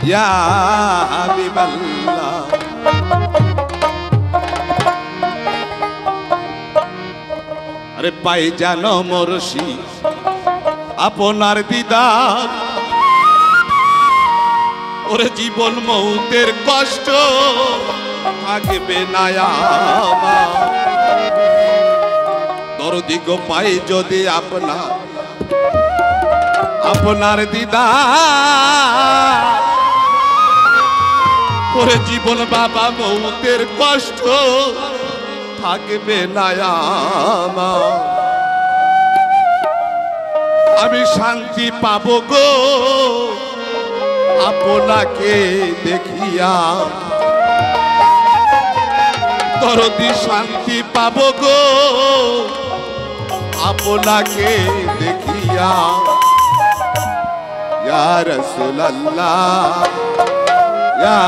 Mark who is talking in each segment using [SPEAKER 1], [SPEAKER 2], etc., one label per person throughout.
[SPEAKER 1] या हबीबल्लाह। अरे पाई जानो मुर्शी আপনার দিদার ওরে জীবন মৌতের কষ্ট থাকবে না আমার দরদি গো পাই যদি আপনার দিদার ওরে জীবন বাবা মৌতের কষ্ট থাকবে না আমার আমি শান্তি পাবো গো আপনাকে দেখিয়া দরদি শান্তি পাবো গো আপনাকে দেখিয়া ইয়া রাসূলুল্লাহ ইয়া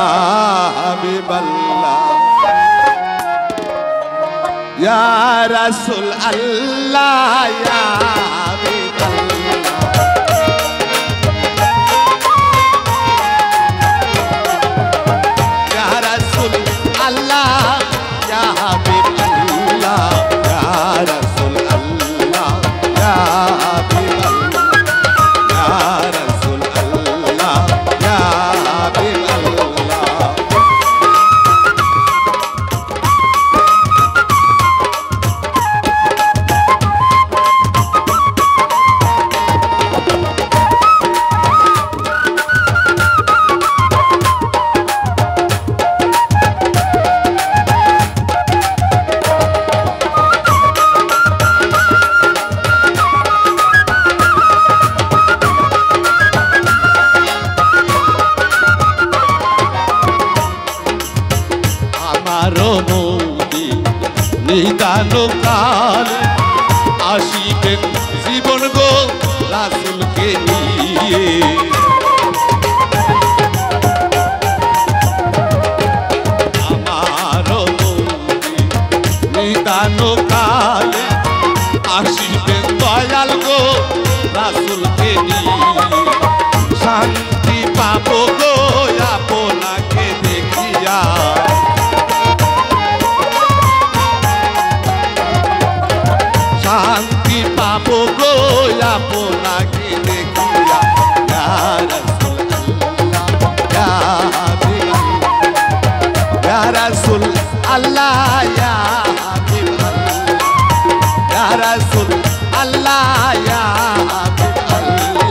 [SPEAKER 1] হাবিবাল্লাহ ইয়া রাসূলুল্লাহ ইয়া निदानो काल आशिक जीवन गो रासुल के लिए हमारो निदानो काल आशिक दयाल गो रासुल के लिए शांति पाबो गो अपना के देखिया शांति पाबो गो আপনাকে দেখিয়া ইয়া রাসূলুল্লাহ ইয়া হাবিবাল্লাহ ইয়া রাসূলুল্লাহ ইয়া হাবিবাল্লাহ ইয়া রাসূলুল্লাহ ইয়া হাবিবাল্লাহ ইয়া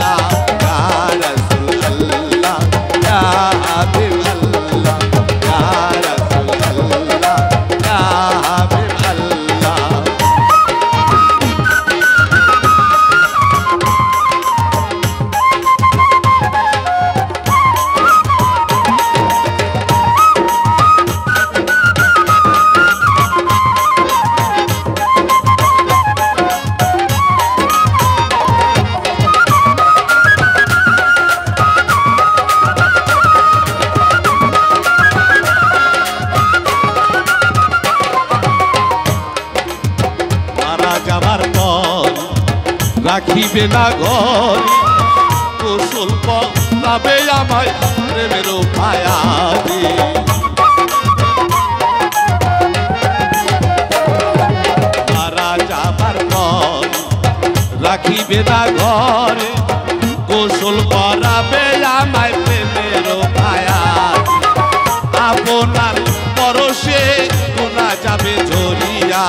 [SPEAKER 1] রাসূলুল্লাহ ইয়া হাবিবাল্লাহ ইয়া রাসূলুল্লাহ ইয়া হাবিবাল্লাহ রাখিবে না ঘর গোসল পাবে আমায় প্রেমের পায়া দিয়ে মারা যাবার পর রাখিবে না ঘরে গোসল করাবে আমায় প্রেমের পায়া আপনার পরশে গোনা যাবে ঝরিয়া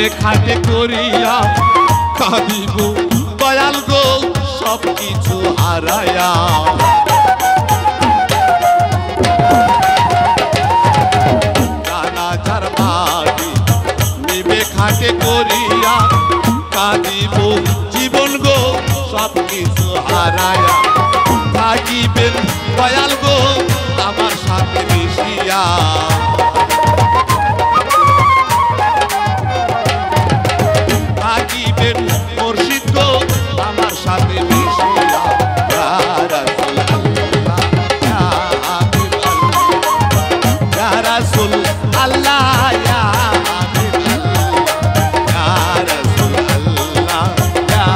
[SPEAKER 1] নিবে খাটে করিয়া কাঁদিব দয়াল গো সব কিছু হারায়া জানাজার মাটি নিবে খাটে করিয়া কাঁদিব জীবন গো সব কিছু হারায়া থাকিবেন দয়াল গো আমার সাথে মিশিয়া থাকিবেন মুর্শিদ গো আমার সাথে মিশিয়া ইয়া রাসূলুল্লাহ ইয়া হাবিবাল্লাহ ইয়া রাসূলুল্লাহ ইয়া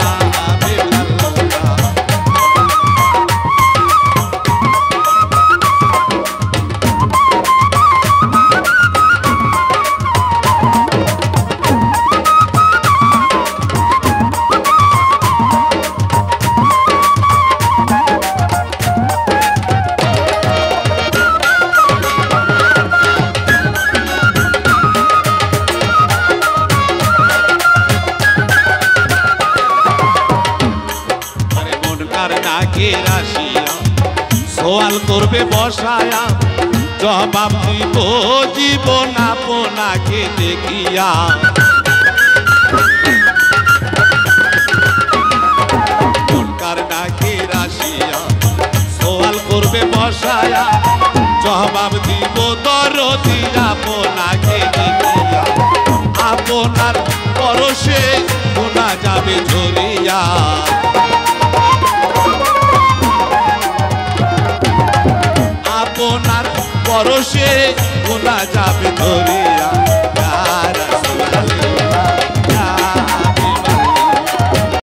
[SPEAKER 1] সোয়াল করবে বসায়া জবাব দিব জীবন আপনাকে দেখিয়া মনকার ডাকে রাশিয়া সোয়াল করবে বসায়া জবাব দিব দরদি আপনাকে দেখিয়া আপনার পরশে গুনাহ যাবে ঝরিয়া আপনার পরশে গুনাহ যাবে ধরে